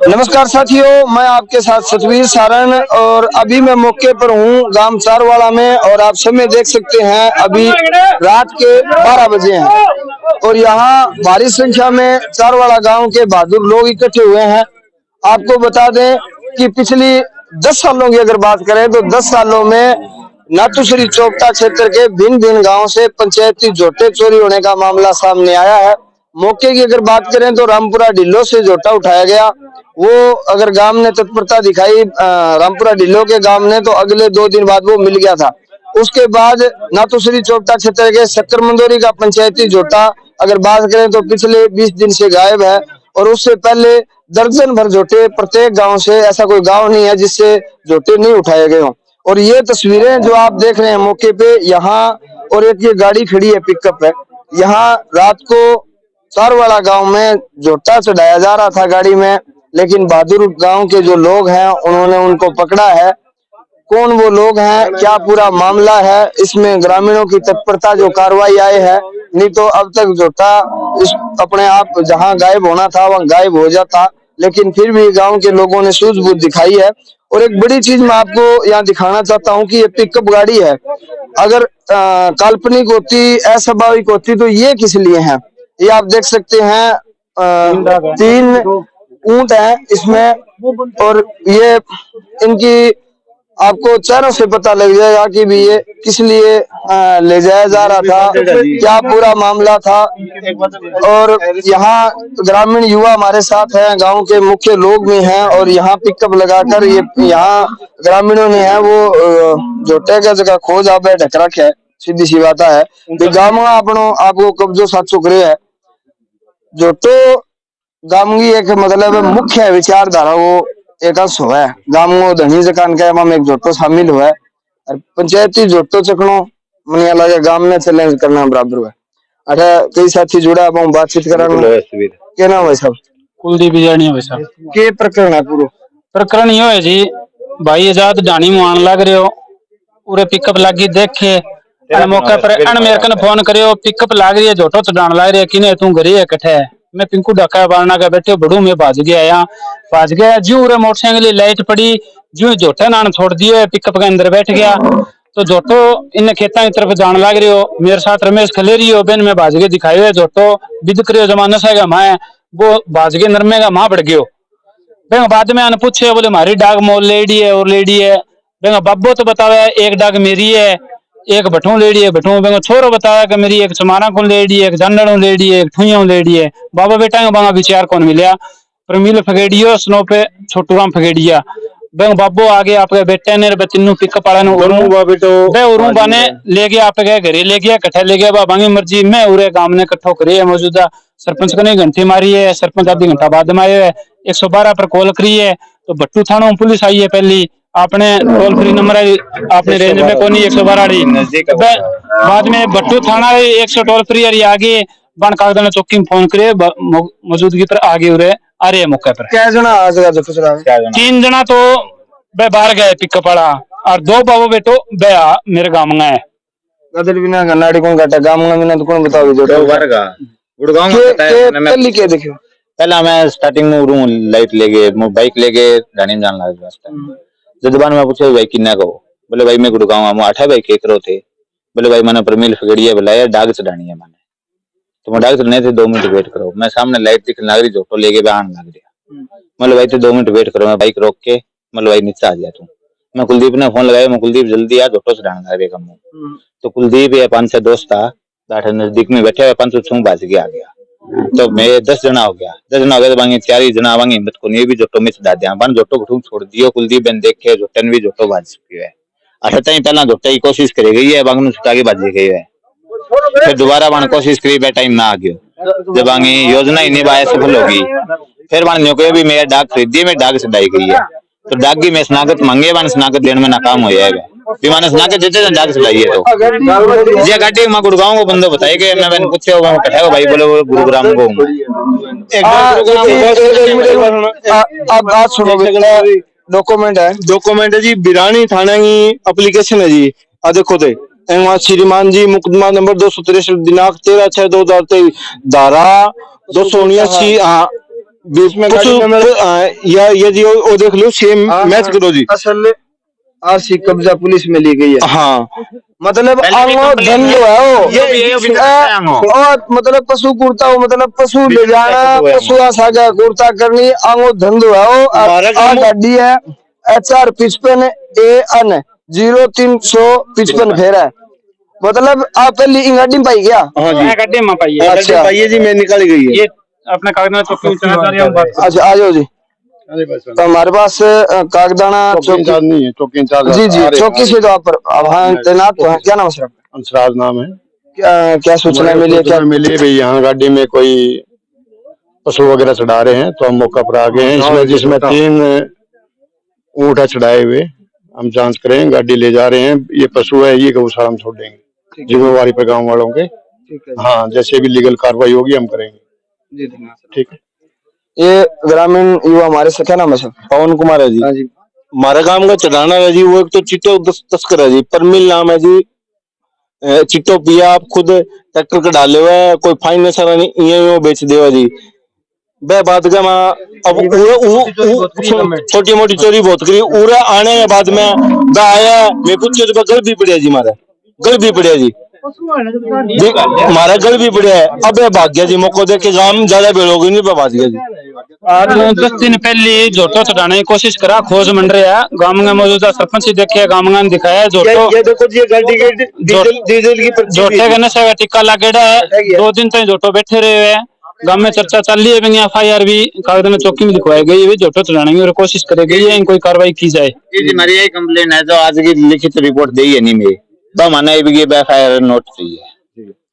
नमस्कार साथियों, मैं आपके साथ सतवीर सारण और अभी मैं मौके पर हूँ गांव चारवाड़ा में। और आप समय देख सकते हैं अभी रात के 12 बजे हैं और यहाँ भारी संख्या में चारवाड़ा गांव के बहादुर लोग इकट्ठे हुए हैं। आपको बता दें कि पिछली 10 सालों की अगर बात करें तो 10 सालों में नाथुश्री चौपटा क्षेत्र के भिन्न भिन्न गांवों से पंचायती जोटे चोरी होने का मामला सामने आया है। मौके की अगर बात करें तो रामपुरा ढिल्लो से जोटा उठाया गया। वो अगर गांव ने तत्परता दिखाई रामपुरा ढिल्लो के गांव ने, तो अगले 2 दिन बाद वो मिल गया था। उसके बाद नाथुश्री चौपटा क्षेत्र के शक्कर मंदोरी का पंचायती जोटा अगर बात करें तो पिछले 20 दिन से गायब है। और उससे पहले दर्जन भर जोटे प्रत्येक गांव से, ऐसा कोई गांव नहीं है जिससे जोटे नहीं उठाए गए हों। और ये तस्वीरें जो आप देख रहे हैं मौके पे यहाँ, और एक ये गाड़ी खड़ी है, पिकअप है, यहाँ रात को चारवाड़ा गांव में जोटा चढ़ाया जा रहा था गाड़ी में, लेकिन बहादुर गांव के जो लोग हैं उन्होंने उनको पकड़ा है। कौन वो लोग हैं, क्या पूरा मामला है, इसमें ग्रामीणों की तत्परता जो कार्रवाई आए है, नहीं तो अब तक जोटा इस अपने आप जहां गायब होना था वहां गायब हो जाता। लेकिन फिर भी गांव के लोगों ने सूझबूझ दिखाई है। और एक बड़ी चीज मैं आपको यहाँ दिखाना चाहता हूँ कि ये पिकअप गाड़ी है, अगर काल्पनिक होती, अस्वाभाविक होती तो ये किस लिए है। ये आप देख सकते हैं 3 ऊंट हैं इसमें, और ये इनकी आपको चेहरों से पता लग जाएगा कि भी ये किस लिए ले जाया जा रहा था, क्या पूरा मामला था। और यहाँ ग्रामीण युवा हमारे साथ हैं, गांव के मुख्य लोग भी हैं, और यहाँ पिकअप लगाकर ये यहाँ ग्रामीणों ने है वो जोटे का जगह खोज आप ढक रखे है। सीधी सी बात है गांव में आपको कब्जो साचो करे है। जोटो गांव की एक मतलब मुख्य विचारधारा वो एक अंश हुआ है। गांव धनी जकान के में एक जोटो शामिल हुआ है, और पंचायती जोटो चकनो मनिया लगे गांव में चैलेंज करना बराबर हुआ है। अरे कई साथी जुड़ा अब बातचीत कराना क्या नाम है साहब? कुलदीप बिजानी है साहब। के प्रकरण है? पूरा प्रकरण यो है जी, भाई आजाद ढाणी मान लग रहे हो, पूरे पिकअप लागी देखे मौका पर अन मेरे कन फोन करियो, पिकअप लाग रही है, जोटो चढ़ान लाग रही है, किने तू घरे है कठे है। मैं पिंकू ढाका बारना का बैठे बड़ू में भाज गया, यहाँ भाज गया जू रे मोटरसाइकिल लाइट पड़ी, जू जोटे नान छोड़ दिए, पिकअप के अंदर बैठ गया। तो जोटो इन खेता की तरफ जान लग रही हो, मेरे साथ रमेश खलेरी हो, बेन में भाज के दिखाई हुए जोटो बिद करियो जमा नशा का माए, वो भाज के नरमे का मां बढ़ गयो। बाद में आने पूछे, बोले हमारी डाग मोल लेडी है और लेडी है। बाबो तो बतावे एक डाग मेरी है, एक भटू लेडी है, भटू छोरो बताया कि मेरी एक चमारा को लेडी है, एक जानड़ों लेडी है, एक ठुइयों लेडी है। बाबा बेटा बांगा विचार कौन मिलिया, प्रमील फगेडियो स्नो पे छोटू राम फगेडिया। बाबो आगे आपके बेटे ने बच्चू पिकअप वाला बाने ले गया, आपके घरे ले गया, कट्ठा ले गया, बाबा मर्जी में उरे गांव ने कट्ठो करी है। मौजूदा सरपंच ने घंटी मारी है, सरपंच आधी घंटा बाद में आये है, 112 पर कॉल करी है। तो भट्टू थाना पुलिस आई है, पहली आपने टोल फ्री नंबर आपने रेंज में कोनी 112 बाद में भट्टू थाना 100 टोल फ्री आगे बन कागज ने चौकी में फोन करे, मौजूदगी पर आगे उरे आ रहे मौके पर। क्या जना 3 जना तो बे बाहर गए पिकअप वाला, और 2 बाबू बेटो बया मेरे गांव में है। गदर बिना गन्नाड़ी कौन काटा गांव में ना, तो कौन बताओ जो वर्गा गुड़गांव में पता है। पहले क्या देखो, पहला मैं स्टार्टिंग में रूम लाइट लेके बाइक लेके ढाणी में जान लगा रास्ता। जदबान में पूछे भाई किन्ना को, बोले भाई मैं गुड़गांव आऊं, 8 भाई के करो थे। बोले भाई मैंने प्रमील फगड़िया बुलाया, डाग चढ़ानी है मैंने, तो मैं डाग चढ़ने थे 2 मिनट वेट करो। मैं सामने लाइट दिखने लग रही, जोटो लेके बहान लग गया। मतलब भाई तो 2 मिनट वेट करो, मैं बाइक रोक के मतलब भाई नीचे आ गया तू। मैं कुलदीप ने फोन लगाया, मैं कुलदीप जल्दी आ, जोटो चढ़ाना लग रहा कम। तो कुलदीप या 5 से दोस्त था नजदीक में बैठे हुए, 5 छू बाज के आ गया। तो मैं 10 जना हो गया, 10 जना हो गया तो बांगी 4 जना बांगी हिम्मत को नहीं भी जोटो में चढ़ा दिया। बन जोटो को छोड़ दियो, कुलदीप बेन देखे जोटन भी जोटो बाज चुकी है। अच्छा तई पहला जोटे की कोशिश करी गई है, बांग छुटा के बाज गई है। फिर दोबारा बन कोशिश करी, बे टाइम ना आ गयो। जब बांगी योजना ही नहीं बाय सफल होगी, फिर बन न्योके भी मेरा डाक खरीदी, मैं डाक चढ़ाई गई है। तो डाक की मैं स्नागत मांगे, बन स्नागत देने में नाकाम हो जाएगा। विमान स्नागत देते डाक चढ़ाइए। तो ये गाड़ी मैं गुड़गांव को बंदो बताए कि मैं मैंने पूछे वो कठा भाई, बोले वो गुरुग्राम को अब बात सुनोगे। डॉक्यूमेंट है जी, बिरानी थाना की एप्लीकेशन है जी। आ देखो थे श्रीमान जी, मुकदमा नंबर 263 दिनांक 13/6/2023 धारा 279 हाँ बीच में ये जी वो देख लो सेम मैच करो जी। असल आरसी कब्जा पुलिस में ली गई है। हाँ मतलब आंगो धन जो है वो और मतलब पशु कुर्ता हो, मतलब पशु ले जाना, पशु साजा कुर्ता करनी, आंगो धंधो है वो। आ गाड़ी है HR 55AN 0355 फेर है। मतलब आप पहली इन गाड़ी में पाई क्या? हाँ जी गड्ढे में पाई है। अच्छा पाइए जी, मैं निकाली गई है ये अपने कागज चौकी में चला जा रही हूँ। अच्छा आ जाओ जी। तो हमारे पास कागदाना चौकी नहीं है, चौकी इंचार्ज जी जी चौकी से तो आप वहाँ तैनात तो हैं। क्या नाम है सर? अंसराज नाम है। क्या सूचना मिली है? क्या मिली भाई यहाँ गाड़ी में कोई पशु वगैरह चढ़ा रहे हैं, तो हम मौका पर आ गए हैं। इसमें जिसमें 3 ऊँट है चढ़ाए हुए, हम जांच करें, गाड़ी ले जा रहे हैं। ये पशु है, ये गौशाला हम छोड़ देंगे जिम्मेवारी पे गाँव वालों के। हाँ जैसे भी लीगल कार्रवाई होगी हम करेंगे। ठीक है। ये ग्रामीण युवा हमारे से, क्या नाम है सर? पवन कुमार है जी। हाँ जी। हमारे गांव का चढ़ाना है जी, वो एक तो चिट्टो तस्कर है जी, परमिल नाम है जी। चिट्टो पिया आप खुद ट्रैक्टर का डाले हुए है, कोई फाइन सारा नहीं ये बेच देवा जी। वह बात का माँ अब छोटी मोटी चोरी बहुत करी उरा आने के बाद में वह आया, मैं पूछे तो गल भी पड़िया जी, मारा गल भी पड़िया जी, हमारा गल भी पड़िया है। अब भाग गया जी, मौको देख के गांव ज्यादा भीड़ होगी नहीं, भाग गया जी। आज 10 दिन पहले जोटो चढ़ाने की कोशिश करा, खोज मंड रहा गांव में मौजूदा सरपंच देखे, गांव में दिखाया जोटो। ये देखो जी गाड़ी के डीजल की जोटे का नशा का टिक्का लागेड़ा है। 2 दिन तक जोटो बैठे रहे हैं, गांव में चर्चा चल रही है। FIR भी कागज में चौकी में लिखवाई गई है, जोटो चढ़ाने की कोशिश करे गई है, कोई कार्रवाई की जाए। हमारी यही कंप्लेन है, जो आज की लिखित रिपोर्ट दी है नहीं मेरी, तो माना FIR नोट चाहिए,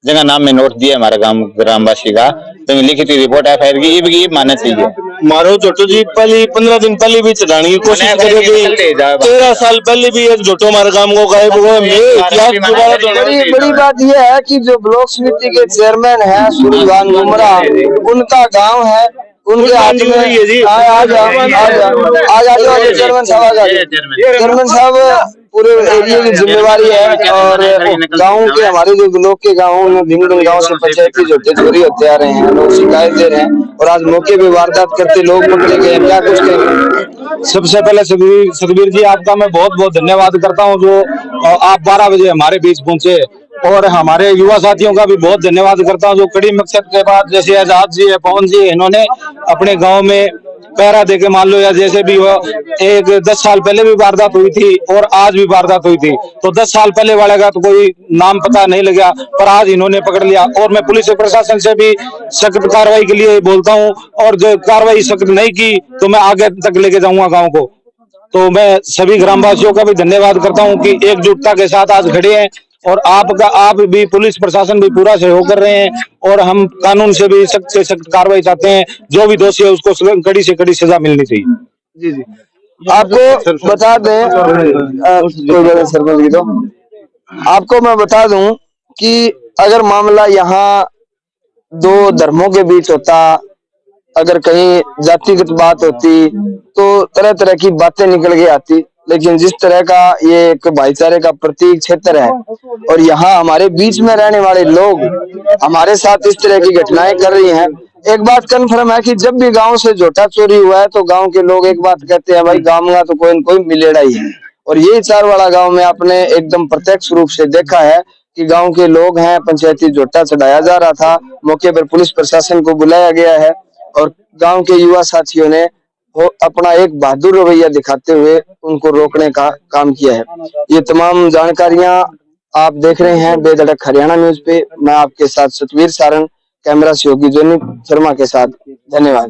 जगह नाम में नोट दिया हमारे ग्रामवासी का, तो लिखित रिपोर्ट FIR की ये मानना चाहिए। मारो जोटो जी पहले 15 दिन पहले भी चढ़ाने की कोशिश करेगी, 13 साल पहले भी एक जोटो हमारे गांव को गायब हुआ। बड़ी बात यह है कि जो ब्लॉक समिति के चेयरमैन है सूरजभान बुमरा, उनका गांव है, उनके हाथ में चेयरमैन साहब पूरे एरिया की जिम्मेवारी है। और गाँव के हमारे जो ब्लॉक के गाँव में भिन्न भिन्न गाँव से पंचायती जोटे चोरी होते आ रहे हैं, लोग शिकायत दे रहे हैं और आज मौके पे वारदात करते लोग पकड़े गए। क्या कुछ कहेंगे? सबसे पहले सतबीर जी आपका मैं बहुत बहुत धन्यवाद करता हूं, जो आप 12 बजे हमारे बीच पहुंचे, और हमारे युवा साथियों का भी बहुत धन्यवाद करता हूं, जो कड़ी मकसद के बाद, जैसे आजाद जी है, पवन जी, इन्होंने अपने गांव में पहरा देके, मान लो या जैसे भी हो, एक 10 साल पहले भी वारदात हुई थी और आज भी वारदात हुई थी, तो 10 साल पहले वाले का तो कोई नाम पता नहीं लगा, पर आज इन्होंने पकड़ लिया। और मैं पुलिस प्रशासन से भी सख्त कार्रवाई के लिए बोलता हूं, और जो कार्रवाई सख्त नहीं की तो मैं आगे तक लेके जाऊंगा गाँव को। तो मैं सभी ग्रामवासियों का भी धन्यवाद करता हूं कि एकजुटता के साथ आज खड़े हैं, और आप भी पुलिस प्रशासन भी पूरा सहयोग कर रहे हैं, और हम कानून से भी सख्त से सख्त कार्रवाई चाहते हैं। जो भी दोषी है उसको कड़ी से कड़ी सजा मिलनी चाहिए। जी जी। आपको बता दें सरपंच की, तो आपको मैं बता दूं कि अगर मामला यहाँ 2 धर्मों के बीच होता, अगर कहीं जातिगत बात होती, तो तरह तरह की बातें निकल के आती, लेकिन जिस तरह का ये एक भाईचारे का प्रतीक क्षेत्र है, और यहाँ हमारे बीच में रहने वाले लोग हमारे साथ इस तरह की घटनाएं कर रही हैं। एक बात कन्फर्म है कि जब भी गांव से जोटा चोरी हुआ है तो गांव के लोग एक बात कहते हैं, भाई गांव में तो कोई न कोई मिलेड़ा ही है। और यही चारवाड़ा गांव में आपने एकदम प्रत्यक्ष रूप से देखा है कि गांव के लोग हैं, पंचायती जोटा चढ़ाया जा रहा था, मौके पर पुलिस प्रशासन को बुलाया गया है, और गांव के युवा साथियों ने वो अपना एक बहादुर रवैया दिखाते हुए उनको रोकने का काम किया है। ये तमाम जानकारियां आप देख रहे हैं बेधड़क हरियाणा न्यूज पे। मैं आपके साथ सतवीर सारन, कैमरा सहयोगी जोनी शर्मा के साथ। धन्यवाद।